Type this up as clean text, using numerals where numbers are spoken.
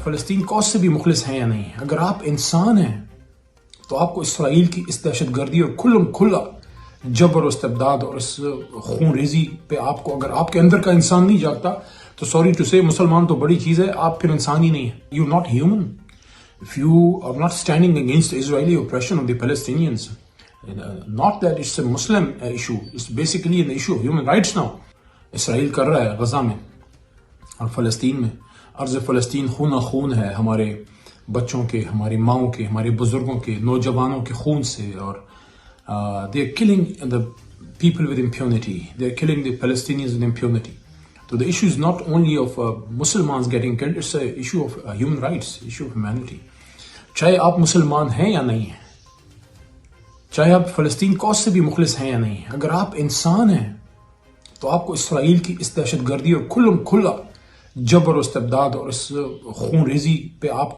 فلسطین کاز سے بھی مخلص ہیں یا نہیں ہیں. اگر آپ انسان ہیں تو آپ کو اسرائیل کی اس دہشت گردی اور کھلم کھلا جبر و استبداد اور اس خون ریزی پہ آپ کو، اگر آپ کے اندر کا انسان نہیں جاگتا تو سوری ٹو سے مسلمان تو بڑی چیز ہے، آپ پھر انسان ہی نہیں ہیں. You not human if you are not standing against the Israeli oppression of the Palestinians. Not that it's a Muslim issue, it's basically an issue of human rights now. اسرائیل کر رہا ہے غزہ میں اور فلسطین میں. ارض فلسطین خون خون ہے، ہمارے بچوں کے، ہماری ماؤں کے، ہمارے بزرگوں کے، نوجوانوں کے خون سے. اور they are killing the people with impunity. They are killing the Palestinians with impunity. So the issue is not only of Muslims getting killed, it's an issue of human rights, issue of humanity. چاہے آپ مسلمان ہیں یا نہیں ہیں، چاہے آپ فلسطین کاز سے بھی مخلص ہیں یا نہیں ہیں، اگر آپ انسان ہیں تو آپ کو اسرائیل کی اس دہشت گردی اور کھلم کھلا جبر و استبداد اور اس خون ریزی پہ آپ